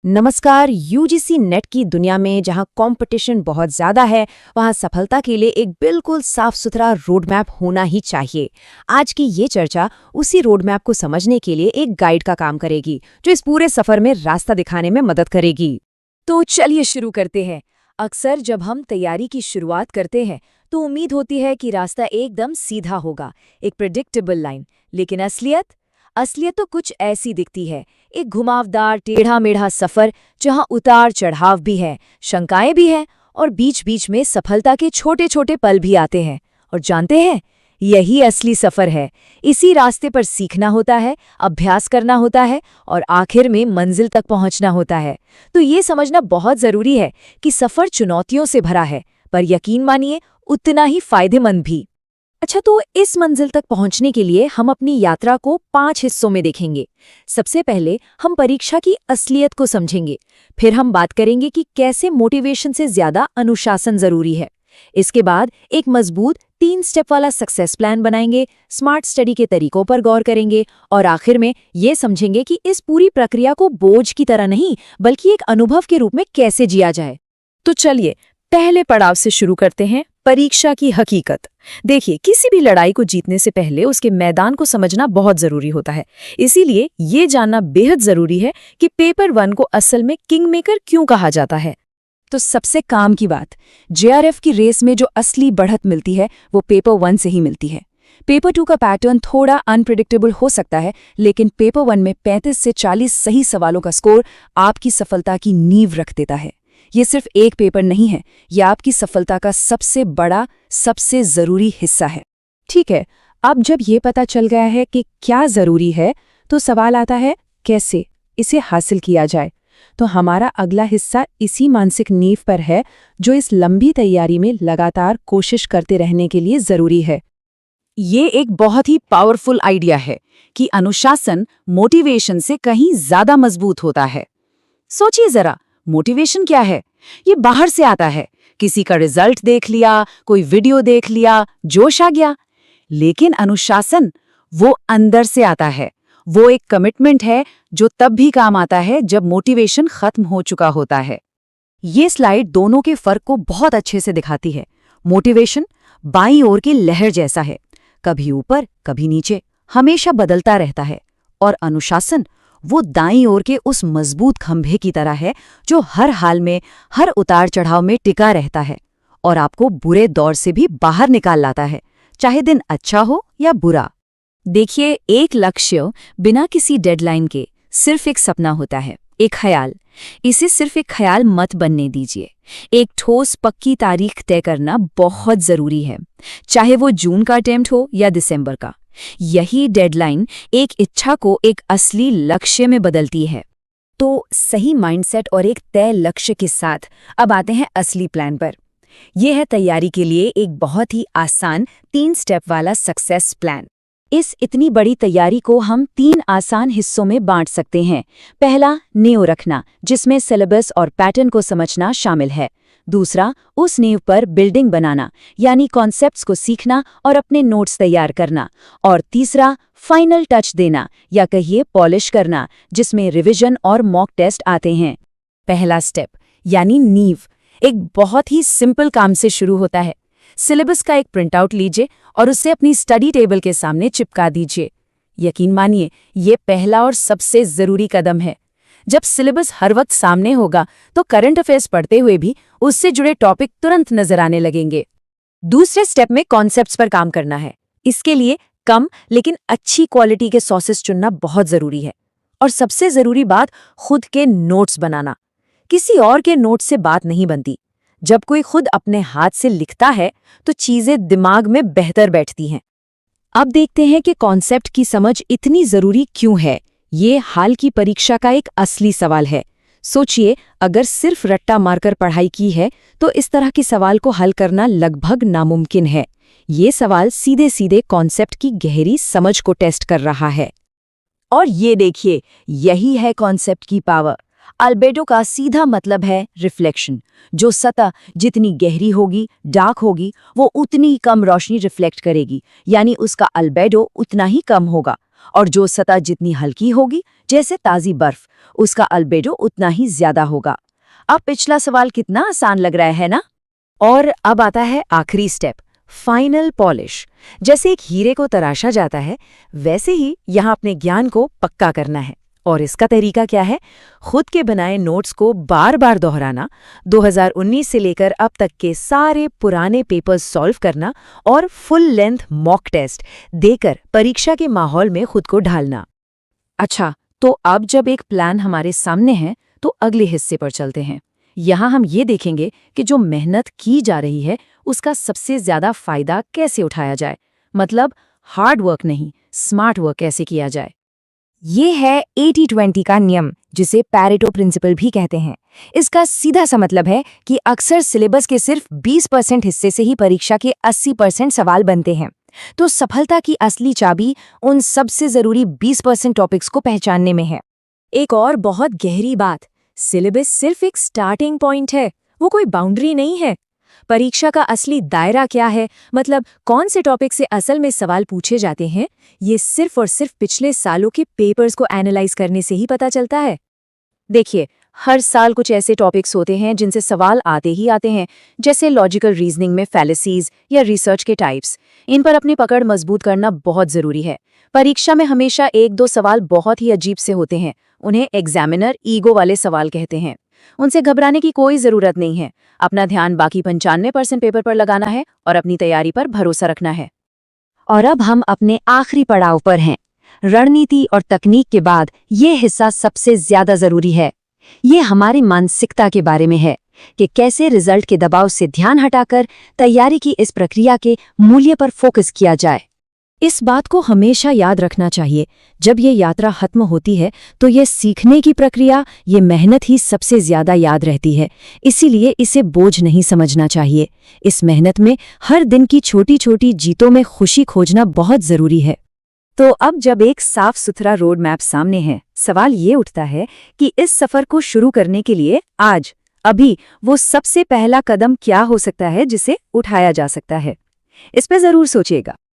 नमस्कार। UGC net की दुनिया में जहां कंपटीशन बहुत ज्यादा है, वहां सफलता के लिए एक बिल्कुल साफ सुथरा रोड मैप होना ही चाहिए। आज की ये चर्चा उसी रोड मैप को समझने के लिए एक गाइड का काम करेगी, जो इस पूरे सफर में रास्ता दिखाने में मदद करेगी। तो चलिए शुरू करते हैं। अक्सर जब हम तैयारी की शुरुआत करते हैं तो उम्मीद होती है कि रास्ता एकदम सीधा होगा, एक प्रेडिक्टेबल लाइन। लेकिन असलियत तो कुछ ऐसी दिखती है, एक घुमावदार टेढ़ा मेढ़ा सफर जहां उतार चढ़ाव भी है, शंकाएं भी हैं और बीच बीच में सफलता के छोटे छोटे पल भी आते हैं। और जानते हैं, यही असली सफर है। इसी रास्ते पर सीखना होता है, अभ्यास करना होता है और आखिर में मंजिल तक पहुंचना होता है। तो ये समझना बहुत जरूरी है कि सफर चुनौतियों से भरा है, पर यकीन मानिए उतना ही फायदेमंद भी। अच्छा, तो इस मंजिल तक पहुंचने के लिए हम अपनी यात्रा को 5 हिस्सों में देखेंगे। सबसे पहले हम परीक्षा की असलियत को समझेंगे। फिर हम बात करेंगे कि कैसे मोटिवेशन से ज्यादा अनुशासन जरूरी है। इसके बाद एक मजबूत 3 स्टेप वाला सक्सेस प्लान बनाएंगे, स्मार्ट स्टडी के तरीकों पर गौर करेंगे और आखिर में ये समझेंगे कि इस पूरी प्रक्रिया को बोझ की तरह नहीं, बल्कि एक अनुभव के रूप में कैसे जिया जाए। तो चलिए पहले पड़ाव से शुरू करते हैं, परीक्षा की हकीकत। देखिए, किसी भी लड़ाई को जीतने से पहले उसके मैदान को समझना बहुत जरूरी होता है। इसीलिए ये जानना बेहद जरूरी है कि पेपर 1 को असल में किंग मेकर क्यों कहा जाता है। तो सबसे काम की बात, जेआरएफ की रेस में जो असली बढ़त मिलती है वो पेपर 1 से ही मिलती है। पेपर 2 का पैटर्न थोड़ा अनप्रेडिक्टेबल हो सकता है, लेकिन पेपर 1 में 35 से 40 सही सवालों का स्कोर आपकी सफलता की नींव रख देता है। ये सिर्फ एक पेपर नहीं है, यह आपकी सफलता का सबसे बड़ा, सबसे जरूरी हिस्सा है। ठीक है, अब जब ये पता चल गया है कि क्या जरूरी है, तो सवाल आता है कैसे इसे हासिल किया जाए। तो हमारा अगला हिस्सा इसी मानसिक नींव पर है, जो इस लंबी तैयारी में लगातार कोशिश करते रहने के लिए जरूरी है। ये एक बहुत ही पावरफुल आइडिया है कि अनुशासन मोटिवेशन से कहीं ज्यादा मजबूत होता है। सोचिए जरा, मोटिवेशन क्या है? ये बाहर से आता है, किसी का रिजल्ट देख लिया, कोई वीडियो देख लिया, जोश आ गया। लेकिन अनुशासन वो अंदर से आता है। वो एक कमिटमेंट है जो तब भी काम आता है जब मोटिवेशन खत्म हो चुका होता है। ये स्लाइड दोनों के फर्क को बहुत अच्छे से दिखाती है। मोटिवेशन बाईं ओर की लहर जैसा है, कभी ऊपर कभी नीचे, हमेशा बदलता रहता है। और अनुशासन वो दाईं ओर के उस मजबूत खंभे की तरह है, जो हर हाल में, हर उतार चढ़ाव में टिका रहता है और आपको बुरे दौर से भी बाहर निकाल लाता है, चाहे दिन अच्छा हो या बुरा। देखिए, एक लक्ष्य बिना किसी डेडलाइन के सिर्फ एक सपना होता है, एक ख्याल। इसे सिर्फ एक ख्याल मत बनने दीजिए। एक ठोस पक्की तारीख तय करना बहुत जरूरी है, चाहे वो जून का अटेम्प्ट हो या दिसंबर का। यही डेडलाइन एक इच्छा को एक असली लक्ष्य में बदलती है। तो सही माइंडसेट और एक तय लक्ष्य के साथ अब आते हैं असली प्लान पर। यह है तैयारी के लिए एक बहुत ही आसान 3 स्टेप वाला सक्सेस प्लान। इस इतनी बड़ी तैयारी को हम 3 आसान हिस्सों में बांट सकते हैं। पहला, नींव रखना, जिसमें सिलेबस और पैटर्न को समझना शामिल है। दूसरा, उस नींव पर बिल्डिंग बनाना, यानी कॉन्सेप्ट्स को सीखना और अपने नोट्स तैयार करना। और तीसरा, फाइनल टच देना या कहिए पॉलिश करना, जिसमें रिवीजन और मॉक टेस्ट आते हैं। पहला स्टेप यानी नींव एक बहुत ही सिंपल काम से शुरू होता है। सिलेबस का एक प्रिंटआउट लीजिए और उसे अपनी स्टडी टेबल के सामने चिपका दीजिए। यकीन मानिए, ये पहला और सबसे जरूरी कदम है। जब सिलेबस हर वक्त सामने होगा तो करंट अफेयर्स पढ़ते हुए भी उससे जुड़े टॉपिक तुरंत नजर आने लगेंगे। दूसरे स्टेप में कॉन्सेप्ट्स पर काम करना है। इसके लिए कम लेकिन अच्छी क्वालिटी के सोर्सेस चुनना बहुत जरूरी है। और सबसे जरूरी बात, खुद के नोट्स बनाना। किसी और के नोट्स से बात नहीं बनती। जब कोई खुद अपने हाथ से लिखता है तो चीजें दिमाग में बेहतर बैठती हैं। अब देखते हैं कि कॉन्सेप्ट की समझ इतनी जरूरी क्यों है। ये हाल की परीक्षा का एक असली सवाल है। सोचिए, अगर सिर्फ रट्टा मारकर पढ़ाई की है तो इस तरह के सवाल को हल करना लगभग नामुमकिन है। ये सवाल सीधे सीधे कॉन्सेप्ट की गहरी समझ को टेस्ट कर रहा है। और ये देखिए, यही है कॉन्सेप्ट की पावर। अल्बेडो का सीधा मतलब है रिफ्लेक्शन। जो सतह जितनी गहरी होगी, डार्क होगी, वो उतनी ही कम रोशनी रिफ्लेक्ट करेगी, यानी उसका अल्बेडो उतना ही कम होगा। और जो सतह जितनी हल्की होगी, जैसे ताज़ी बर्फ, उसका अल्बेडो उतना ही ज्यादा होगा। अब पिछला सवाल कितना आसान लग रहा है ना? और अब आता है आखिरी स्टेप, फाइनल पॉलिश। जैसे एक हीरे को तराशा जाता है, वैसे ही यहाँ अपने ज्ञान को पक्का करना है। और इसका तरीका क्या है? खुद के बनाए नोट्स को बार बार दोहराना, 2019 से लेकर अब तक के सारे पुराने पेपर्स सॉल्व करना और फुल लेंथ मॉक टेस्ट देकर परीक्षा के माहौल में खुद को ढालना। अच्छा, तो अब जब एक प्लान हमारे सामने है, तो अगले हिस्से पर चलते हैं। यहाँ हम ये देखेंगे कि जो मेहनत की जा रही है, उसका सबसे ज्यादा फायदा कैसे उठाया जाए। मतलब हार्ड वर्क नहीं, स्मार्ट वर्क कैसे किया जाए। ये है 80-20 का नियम, जिसे पैरेटो प्रिंसिपल भी कहते हैं। इसका सीधा सा मतलब है कि अक्सर सिलेबस के सिर्फ 20% हिस्से से ही परीक्षा के 80% सवाल बनते हैं। तो सफलता की असली चाबी उन सबसे जरूरी 20% टॉपिक्स को पहचानने में है। एक और बहुत गहरी बात, सिलेबस सिर्फ एक स्टार्टिंग पॉइंट है, वो कोई बाउंड्री नहीं है। परीक्षा का असली दायरा क्या है, मतलब कौन से टॉपिक से असल में सवाल पूछे जाते हैं, ये सिर्फ और सिर्फ पिछले सालों के पेपर्स को एनालाइज करने से ही पता चलता है। देखिए, हर साल कुछ ऐसे टॉपिक्स होते हैं जिनसे सवाल आते ही आते हैं, जैसे लॉजिकल रीजनिंग में फैलेसीज या रिसर्च के टाइप्स। इन पर अपनी पकड़ मजबूत करना बहुत जरूरी है। परीक्षा में हमेशा 1-2 सवाल बहुत ही अजीब से होते हैं, उन्हें एग्जामिनर ईगो वाले सवाल कहते हैं। उनसे घबराने की कोई जरूरत नहीं है। अपना ध्यान बाकी 95% पेपर पर लगाना है और अपनी तैयारी पर भरोसा रखना है। और अब हम अपने आखिरी पड़ाव पर हैं। रणनीति और तकनीक के बाद ये हिस्सा सबसे ज्यादा जरूरी है। ये हमारी मानसिकता के बारे में है कि कैसे रिजल्ट के दबाव से ध्यान हटाकर तैयारी की इस प्रक्रिया के मूल्य पर फोकस किया जाए। इस बात को हमेशा याद रखना चाहिए, जब ये यात्रा खत्म होती है तो ये सीखने की प्रक्रिया, ये मेहनत ही सबसे ज्यादा याद रहती है। इसीलिए इसे बोझ नहीं समझना चाहिए। इस मेहनत में हर दिन की छोटी छोटी जीतों में खुशी खोजना बहुत जरूरी है। तो अब जब एक साफ सुथरा रोड मैप सामने है, सवाल ये उठता है कि इस सफर को शुरू करने के लिए आज, अभी वो सबसे पहला कदम क्या हो सकता है जिसे उठाया जा सकता है। इस पे जरूर सोचिएगा।